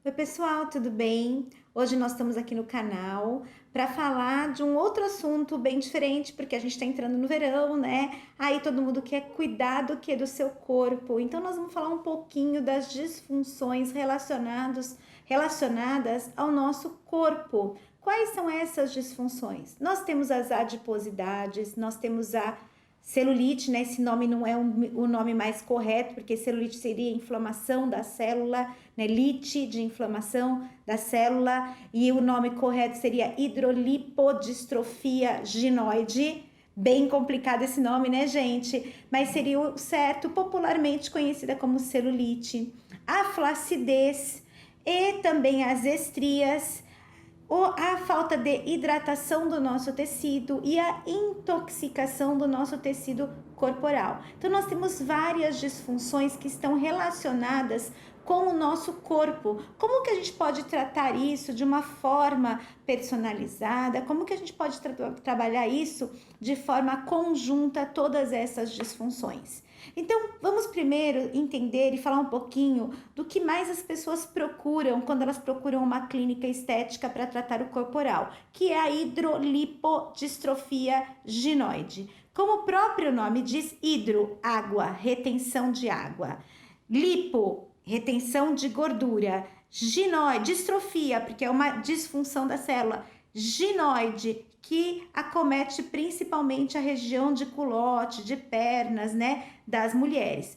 Oi, pessoal, tudo bem? Hoje nós estamos aqui no canal para falar de um outro assunto bem diferente, porque a gente está entrando no verão, né? Aí todo mundo quer cuidar do que? Do seu corpo. Então nós vamos falar um pouquinho das disfunções relacionadas ao nosso corpo. Quais são essas disfunções? Nós temos as adiposidades, nós temos a celulite, né? Esse nome não é o nome mais correto, porque celulite seria inflamação da célula, né? Lite de inflamação da célula, e o nome correto seria hidrolipodistrofia ginoide. Bem complicado esse nome, né, gente? Mas seria o certo, popularmente conhecida como celulite. A flacidez e também as estrias, a falta de hidratação do nosso tecido e a intoxicação do nosso tecido corporal. Então, nós temos várias disfunções que estão relacionadas com o nosso corpo. Como que a gente pode tratar isso de uma forma personalizada? Como que a gente pode trabalhar isso de forma conjunta, todas essas disfunções? Então, vamos primeiro entender e falar um pouquinho do que mais as pessoas procuram quando elas procuram uma clínica estética para tratar o corporal, que é a hidrolipodistrofia ginoide. Como o próprio nome diz, hidro, água, retenção de água. Lipo, retenção de gordura. Ginoide, distrofia, porque é uma disfunção da célula. Ginoide, que acomete principalmente a região de culote, de pernas, né, das mulheres.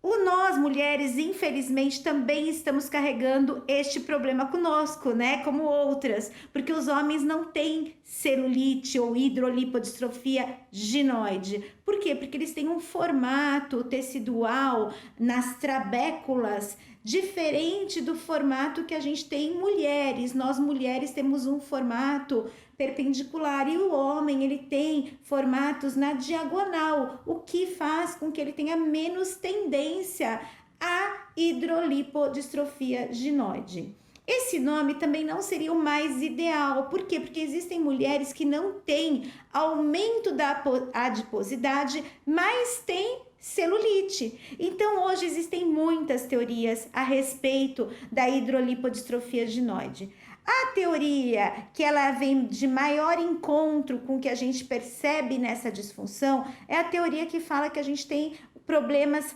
Nós mulheres, infelizmente, também estamos carregando este problema conosco, né? Como outras, porque os homens não têm celulite ou hidrolipodistrofia ginoide. Por quê? Porque eles têm um formato tecidual nas trabéculas diferente do formato que a gente tem em mulheres. Nós mulheres temos um formato perpendicular e o homem ele tem formatos na diagonal, o que faz com que ele tenha menos tendência à hidrolipodistrofia ginoide. Esse nome também não seria o mais ideal. Por quê? Porque existem mulheres que não têm aumento da adiposidade, mas têm celulite. Então, hoje existem muitas teorias a respeito da hidrolipodistrofia ginoide. A teoria que ela vem de maior encontro com o que a gente percebe nessa disfunção é a teoria que fala que a gente tem problemas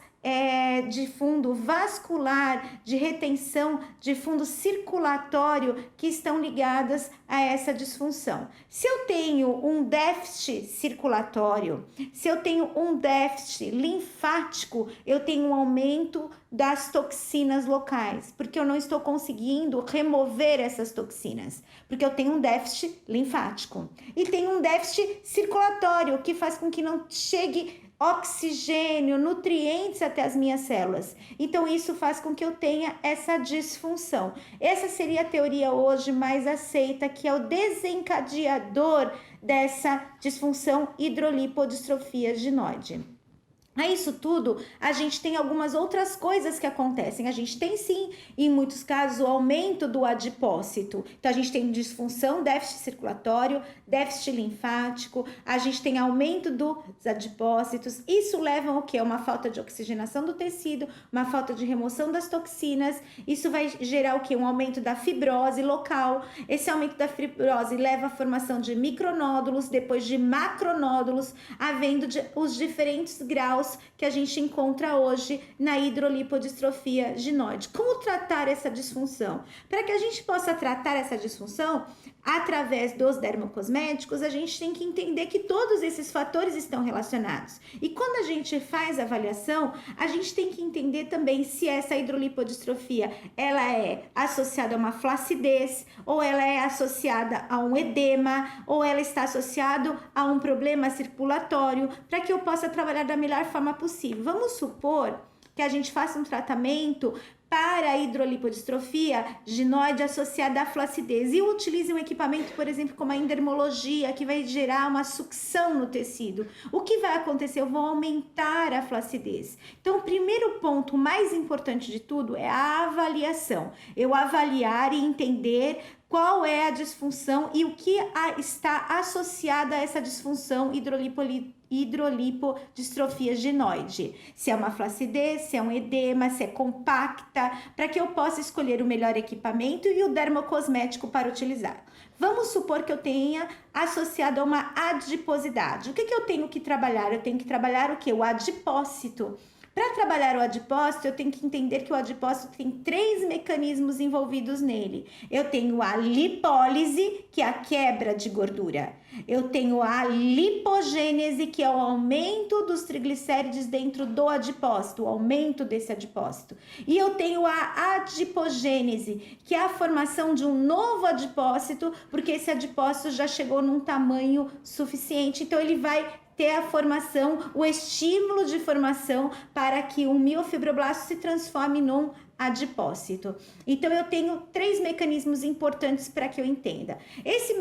de fundo vascular, de retenção de fundo circulatório que estão ligadas a essa disfunção. Se eu tenho um déficit circulatório, se eu tenho um déficit linfático, eu tenho um aumento das toxinas locais, porque eu não estou conseguindo remover essas toxinas, porque eu tenho um déficit linfático. E tenho um déficit circulatório, que faz com que não chegue oxigênio, nutrientes até as minhas células. Então isso faz com que eu tenha essa disfunção. Essa seria a teoria hoje mais aceita, que é o desencadeador dessa disfunção hidrolipodistrofia ginoide. A isso tudo, a gente tem algumas outras coisas que acontecem. A gente tem sim, em muitos casos, o aumento do adipócito. Então, a gente tem disfunção, déficit circulatório, déficit linfático, a gente tem aumento dos adipócitos. Isso leva ao quê? Uma falta de oxigenação do tecido, uma falta de remoção das toxinas. Isso vai gerar o quê? Um aumento da fibrose local. Esse aumento da fibrose leva à formação de micronódulos, depois de macronódulos, havendo os diferentes graus que a gente encontra hoje na hidrolipodistrofia ginoide. Como tratar essa disfunção? Para que a gente possa tratar essa disfunção através dos dermocosméticos, a gente tem que entender que todos esses fatores estão relacionados. E quando a gente faz a avaliação, a gente tem que entender também se essa hidrolipodistrofia ela é associada a uma flacidez, ou ela é associada a um edema, ou ela está associada a um problema circulatório, para que eu possa trabalhar da melhor forma possível. Vamos supor que a gente faça um tratamento para a hidrolipodistrofia ginoide associada à flacidez e utilize um equipamento, por exemplo, como a endermologia, que vai gerar uma sucção no tecido. O que vai acontecer? Eu vou aumentar a flacidez. Então, o primeiro ponto mais importante de tudo é a avaliação. Eu avaliar e entender qual é a disfunção e o que está associado a essa disfunção hidrolipodistrofia ginoide. Se é uma flacidez, se é um edema, se é compacta, para que eu possa escolher o melhor equipamento e o dermocosmético para utilizar. Vamos supor que eu tenha associado a uma adiposidade. O que eu tenho que trabalhar? Eu tenho que trabalhar o quê? O adipócito. Para trabalhar o adipócito, eu tenho que entender que o adipócito tem 3 mecanismos envolvidos nele. Eu tenho a lipólise, que é a quebra de gordura. Eu tenho a lipogênese, que é o aumento dos triglicérides dentro do adipócito, o aumento desse adipócito. E eu tenho a adipogênese, que é a formação de um novo adipócito, porque esse adipócito já chegou num tamanho suficiente, então ele vai ter a formação, o estímulo de formação para que o miofibroblasto se transforme num adipócito. Então, eu tenho 3 mecanismos importantes para que eu entenda. Esses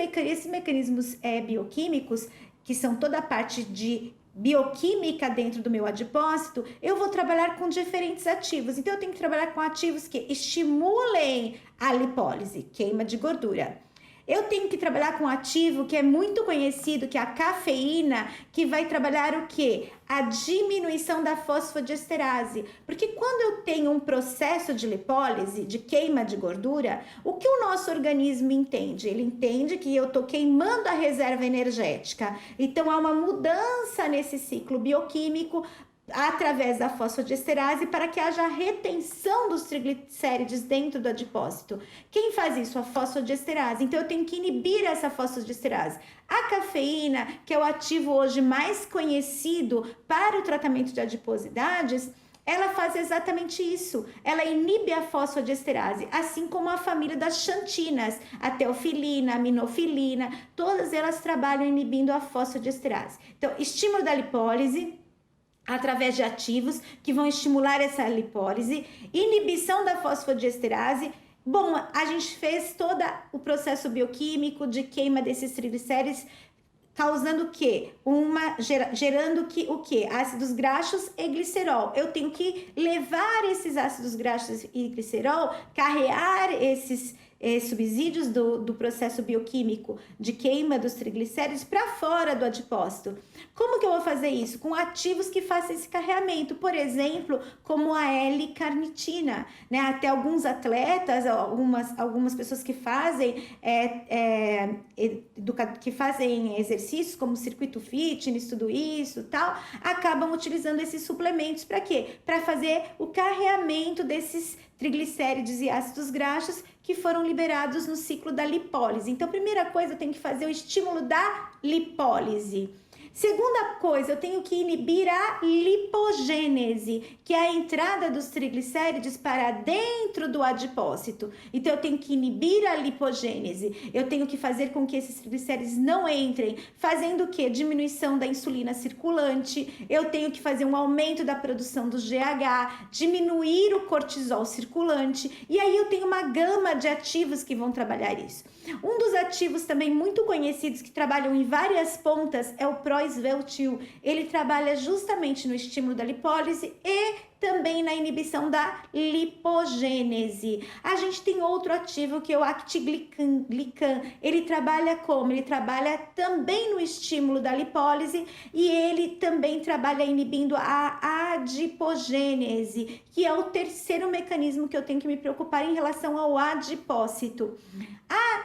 mecanismos bioquímicos, que são toda a parte de bioquímica dentro do meu adipócito, eu vou trabalhar com diferentes ativos. Então, eu tenho que trabalhar com ativos que estimulem a lipólise, queima de gordura. Eu tenho que trabalhar com um ativo que é muito conhecido, que é a cafeína, que vai trabalhar o quê? A diminuição da fosfodiesterase. Porque quando eu tenho um processo de lipólise, de queima de gordura, o que o nosso organismo entende? Ele entende que eu estou queimando a reserva energética. Então, há uma mudança nesse ciclo bioquímico através da fosfodiesterase para que haja retenção dos triglicérides dentro do adipócito. Quem faz isso? A fosfodiesterase. Então, eu tenho que inibir essa fosfodiesterase. A cafeína, que é o ativo hoje mais conhecido para o tratamento de adiposidades, ela faz exatamente isso. Ela inibe a fosfodiesterase, assim como a família das xantinas, a teofilina, a minofilina, todas elas trabalham inibindo a fosfodiesterase. Então, estímulo da lipólise através de ativos que vão estimular essa lipólise, inibição da fosfodiesterase. Bom, a gente fez todo o processo bioquímico de queima desses triglicéridos, causando o quê? Gerando o quê? Ácidos graxos e glicerol. Eu tenho que levar esses ácidos graxos e glicerol, carrear esses subsídios do processo bioquímico de queima dos triglicéridos para fora do adipócito. Como que eu vou fazer isso? Com ativos que façam esse carreamento, por exemplo, como a L-carnitina, né? Até alguns atletas, algumas pessoas que fazem exercícios como circuito fitness, tudo isso, tal, acabam utilizando esses suplementos para quê? Para fazer o carreamento desses triglicéridos e ácidos graxos que foram liberados no ciclo da lipólise. Então, primeira coisa, eu tenho que fazer o estímulo da lipólise. Segunda coisa, eu tenho que inibir a lipogênese, que é a entrada dos triglicéridos para dentro do adipócito. Então, eu tenho que inibir a lipogênese. Eu tenho que fazer com que esses triglicéridos não entrem, fazendo o quê? Diminuição da insulina circulante. Eu tenho que fazer um aumento da produção do GH, diminuir o cortisol circulante. E aí, eu tenho uma gama de ativos que vão trabalhar isso. Um dos ativos também muito conhecidos que trabalham em várias pontas é o Proisveltil. Ele trabalha justamente no estímulo da lipólise e também na inibição da lipogênese. A gente tem outro ativo que é o actiglican. Ele trabalha como? Ele trabalha também no estímulo da lipólise e ele também trabalha inibindo a adipogênese, que é o terceiro mecanismo que eu tenho que me preocupar em relação ao adipócito.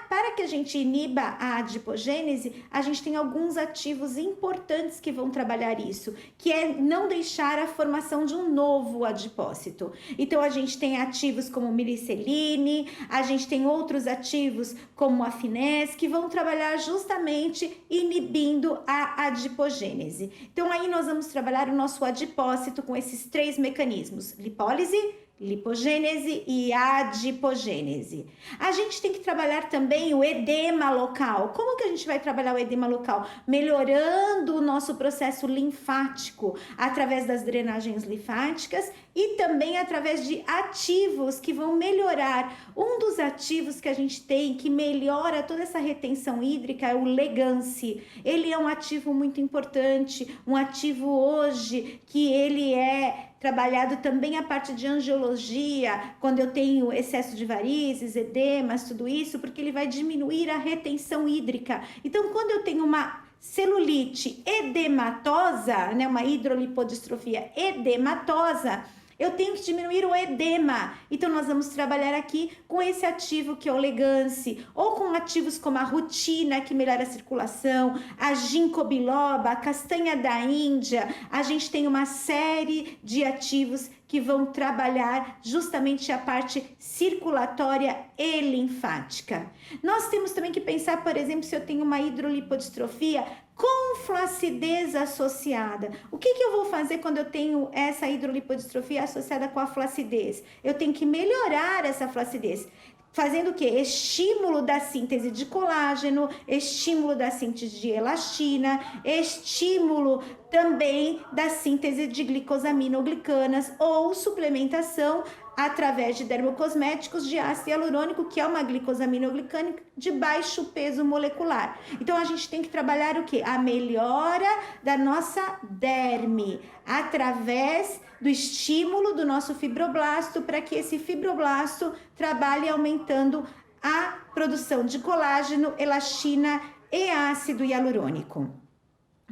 Para que a gente iniba a adipogênese, a gente tem alguns ativos importantes que vão trabalhar isso, que é não deixar a formação de um novo adipócito. Então, a gente tem ativos como miliceline, a gente tem outros ativos como a finese, que vão trabalhar justamente inibindo a adipogênese. Então, aí nós vamos trabalhar o nosso adipócito com esses 3 mecanismos: lipólise, lipogênese e adipogênese. A gente tem que trabalhar também o edema local. Como que a gente vai trabalhar o edema local? Melhorando o nosso processo linfático através das drenagens linfáticas e também através de ativos que vão melhorar. Um dos ativos que a gente tem que melhora toda essa retenção hídrica é o Legance. Ele é um ativo muito importante, um ativo hoje que ele é trabalhado também a parte de angiologia, quando eu tenho excesso de varizes, edemas, tudo isso, porque ele vai diminuir a retenção hídrica. Então, quando eu tenho uma celulite edematosa, né, uma hidrolipodistrofia edematosa, eu tenho que diminuir o edema. Então, nós vamos trabalhar aqui com esse ativo que é o Elegance, ou com ativos como a rutina, que melhora a circulação, a ginkgo biloba, a castanha da Índia. A gente tem uma série de ativos que vão trabalhar justamente a parte circulatória e linfática. Nós temos também que pensar, por exemplo, se eu tenho uma hidrolipodistrofia com flacidez associada. O que eu vou fazer quando eu tenho essa hidrolipodistrofia associada com a flacidez? Eu tenho que melhorar essa flacidez. Fazendo o quê? Estímulo da síntese de colágeno, estímulo da síntese de elastina, estímulo também da síntese de glicosaminoglicanas ou suplementação através de dermocosméticos de ácido hialurônico, que é uma glicosaminoglicana de baixo peso molecular. Então, a gente tem que trabalhar o quê? A melhora da nossa derme, através do estímulo do nosso fibroblasto, para que esse fibroblasto trabalhe aumentando a produção de colágeno, elastina e ácido hialurônico.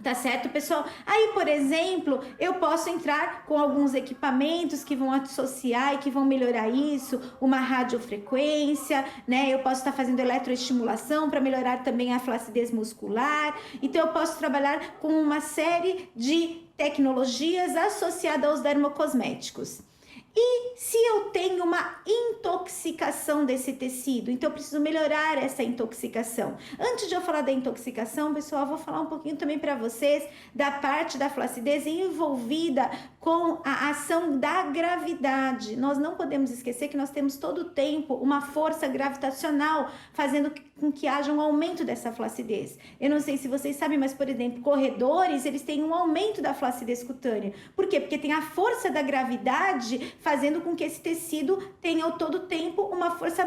Tá certo, pessoal? Aí, por exemplo, eu posso entrar com alguns equipamentos que vão associar e que vão melhorar isso, uma radiofrequência, né? Eu posso estar fazendo eletroestimulação para melhorar também a flacidez muscular. Então, eu posso trabalhar com uma série de tecnologias associadas aos dermocosméticos. E se eu tenho uma intoxicação desse tecido, então eu preciso melhorar essa intoxicação. Antes de eu falar da intoxicação, pessoal, eu vou falar um pouquinho também para vocês da parte da flacidez envolvida com a ação da gravidade. Nós não podemos esquecer que nós temos todo o tempo uma força gravitacional fazendo com que haja um aumento dessa flacidez. Eu não sei se vocês sabem, mas, por exemplo, corredores, eles têm um aumento da flacidez cutânea. Por quê? Porque tem a força da gravidade fazendo com que esse tecido tenha ao todo tempo uma força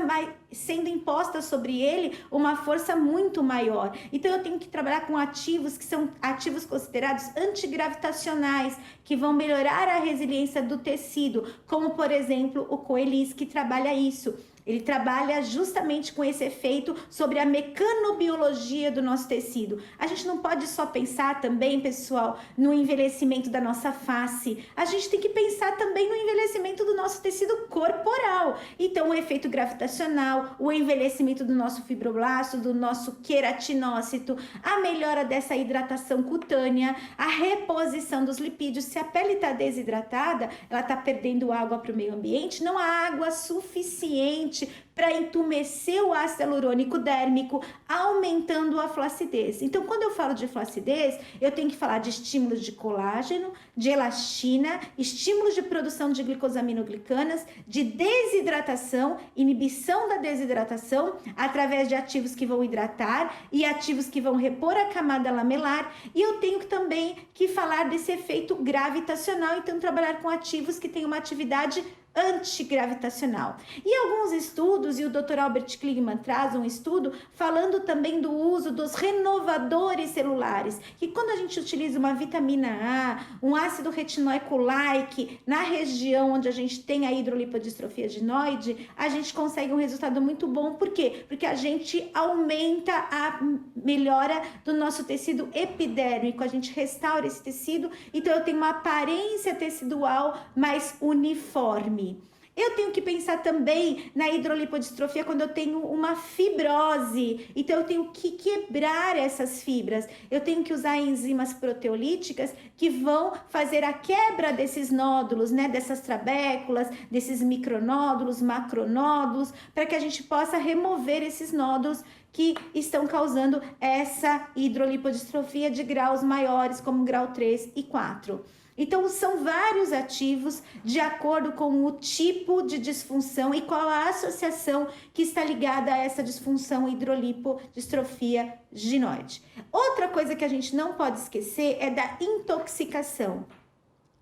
sendo imposta sobre ele, uma força muito maior. Então, eu tenho que trabalhar com ativos que são ativos considerados antigravitacionais, que vão melhorar a resiliência do tecido, como, por exemplo, o Coelis, que trabalha isso. Ele trabalha justamente com esse efeito sobre a mecanobiologia do nosso tecido. A gente não pode só pensar também, pessoal, no envelhecimento da nossa face. A gente tem que pensar também no envelhecimento do nosso tecido corporal. Então, o efeito gravitacional, o envelhecimento do nosso fibroblasto, do nosso queratinócito, a melhora dessa hidratação cutânea, a reposição dos lipídios. Se a pele está desidratada, ela está perdendo água para o meio ambiente, não há água suficiente para entumecer o ácido hialurônico dérmico, aumentando a flacidez. Então, quando eu falo de flacidez, eu tenho que falar de estímulos de colágeno, de elastina, estímulos de produção de glicosaminoglicanas, de desidratação, inibição da desidratação, através de ativos que vão hidratar e ativos que vão repor a camada lamelar. E eu tenho também que falar desse efeito gravitacional, então trabalhar com ativos que têm uma atividade antigravitacional. E alguns estudos, e o Dr. Albert Kligman traz um estudo falando também do uso dos renovadores celulares, que quando a gente utiliza uma vitamina A, um ácido retinóico-like na região onde a gente tem a hidrolipodistrofia adenoide, a gente consegue um resultado muito bom. Por quê? Porque a gente aumenta a melhora do nosso tecido epidérmico, a gente restaura esse tecido, então eu tenho uma aparência tecidual mais uniforme. Eu tenho que pensar também na hidrolipodistrofia quando eu tenho uma fibrose. Então, eu tenho que quebrar essas fibras. Eu tenho que usar enzimas proteolíticas que vão fazer a quebra desses nódulos, né? Dessas trabéculas, desses micronódulos, macronódulos, para que a gente possa remover esses nódulos que estão causando essa hidrolipodistrofia de graus maiores, como grau 3 e 4. Então, são vários ativos de acordo com o tipo de disfunção e qual a associação que está ligada a essa disfunção hidrolipodistrofia ginoide. Outra coisa que a gente não pode esquecer é da intoxicação.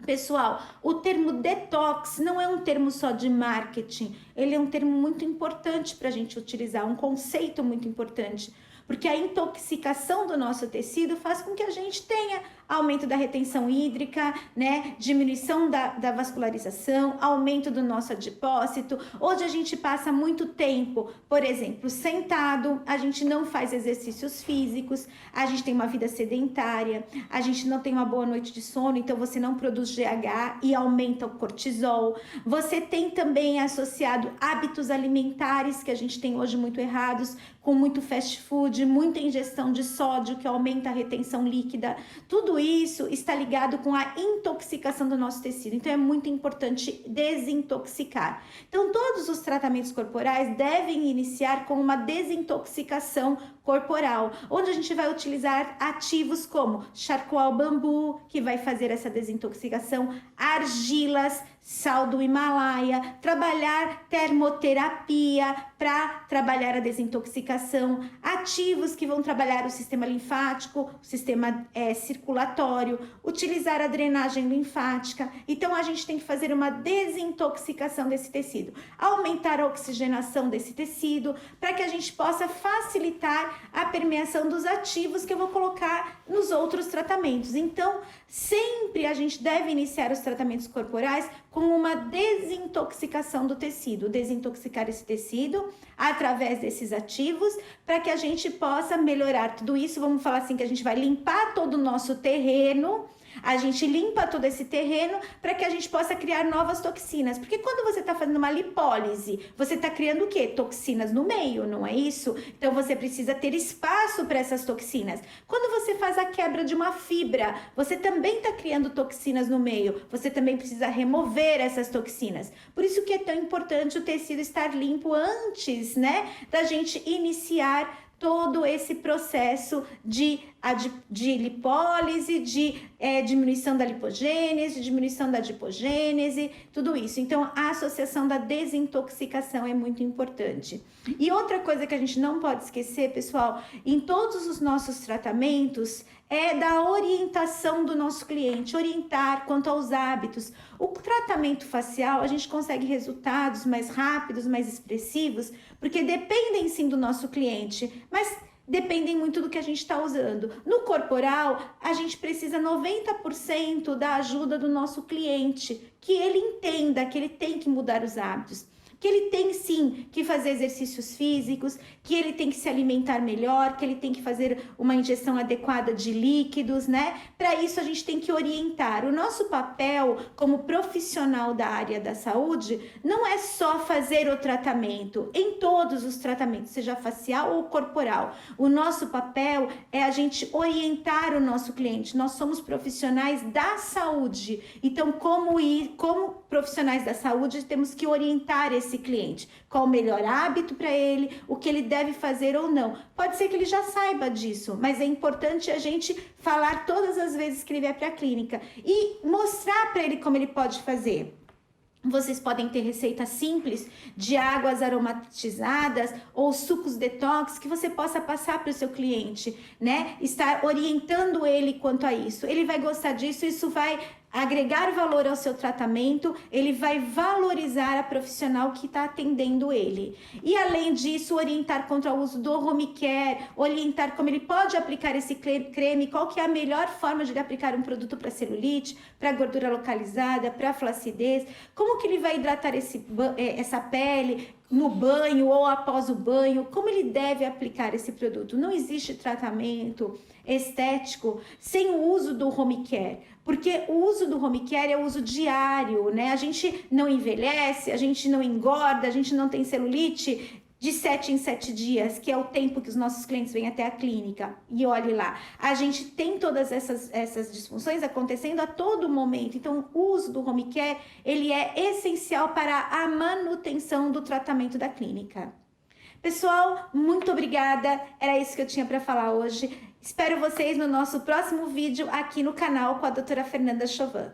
Pessoal, o termo detox não é um termo só de marketing, ele é um termo muito importante para a gente utilizar, um conceito muito importante. Porque a intoxicação do nosso tecido faz com que a gente tenha aumento da retenção hídrica, né? Diminuição da vascularização, aumento do nosso adipócito. Hoje a gente passa muito tempo, por exemplo, sentado, a gente não faz exercícios físicos, a gente tem uma vida sedentária, a gente não tem uma boa noite de sono, então você não produz GH e aumenta o cortisol. Você tem também associado hábitos alimentares que a gente tem hoje muito errados, com muito fast food, muita ingestão de sódio que aumenta a retenção líquida. Tudo isso está ligado com a intoxicação do nosso tecido. Então é muito importante desintoxicar. Então todos os tratamentos corporais devem iniciar com uma desintoxicação corporal, onde a gente vai utilizar ativos como charcoal bambu, que vai fazer essa desintoxicação, argilas, sal do Himalaia, trabalhar termoterapia para trabalhar a desintoxicação, ativos que vão trabalhar o sistema linfático, o sistema circulatório, utilizar a drenagem linfática. Então a gente tem que fazer uma desintoxicação desse tecido, aumentar a oxigenação desse tecido, para que a gente possa facilitar a permeação dos ativos que eu vou colocar nos outros tratamentos. Então, sempre a gente deve iniciar os tratamentos corporais com uma desintoxicação do tecido, desintoxicar esse tecido através desses ativos, para que a gente possa melhorar tudo isso. Vamos falar assim, que a gente vai limpar todo o nosso terreno. A gente limpa todo esse terreno para que a gente possa criar novas toxinas. Porque quando você está fazendo uma lipólise, você está criando o quê? Toxinas no meio, não é isso? Então você precisa ter espaço para essas toxinas. Quando você faz a quebra de uma fibra, você também está criando toxinas no meio. Você também precisa remover essas toxinas. Por isso que é tão importante o tecido estar limpo antes, né, da gente iniciar todo esse processo de lipólise, de diminuição da lipogênese, diminuição da adipogênese, tudo isso. Então, a associação da desintoxicação é muito importante. E outra coisa que a gente não pode esquecer, pessoal, em todos os nossos tratamentos, é da orientação do nosso cliente, orientar quanto aos hábitos. O tratamento facial, a gente consegue resultados mais rápidos, mais expressivos, porque dependem sim do nosso cliente, mas dependem muito do que a gente está usando. No corporal, a gente precisa 90% da ajuda do nosso cliente, que ele entenda que ele tem que mudar os hábitos, que ele tem sim que fazer exercícios físicos, que ele tem que se alimentar melhor, que ele tem que fazer uma ingestão adequada de líquidos, né? Para isso a gente tem que orientar. O nosso papel como profissional da área da saúde não é só fazer o tratamento, em todos os tratamentos, seja facial ou corporal. O nosso papel é a gente orientar o nosso cliente. Nós somos profissionais da saúde, então como profissionais da saúde temos que orientar esse cliente, qual o melhor hábito para ele, o que ele deve fazer ou não. Pode ser que ele já saiba disso, mas é importante a gente falar todas as vezes que ele vier para a clínica e mostrar para ele como ele pode fazer. Vocês podem ter receitas simples de águas aromatizadas ou sucos detox que você possa passar para o seu cliente, né? Estar orientando ele quanto a isso. Ele vai gostar disso, isso vai agregar valor ao seu tratamento, ele vai valorizar a profissional que está atendendo ele. E além disso, orientar contra o uso do home care, orientar como ele pode aplicar esse creme, qual que é a melhor forma de aplicar um produto para celulite, para gordura localizada, para flacidez, como que ele vai hidratar essa pele no banho ou após o banho, como ele deve aplicar esse produto. Não existe tratamento estético sem o uso do home care, porque o uso do home care é o uso diário, né? A gente não envelhece, a gente não engorda, a gente não tem celulite de 7 em 7 dias, que é o tempo que os nossos clientes vêm até a clínica. E olhe lá, a gente tem todas essas disfunções acontecendo a todo momento. Então, o uso do home care, ele é essencial para a manutenção do tratamento da clínica. Pessoal, muito obrigada. Era isso que eu tinha para falar hoje. Espero vocês no nosso próximo vídeo aqui no canal com a doutora Fernanda Chauvin.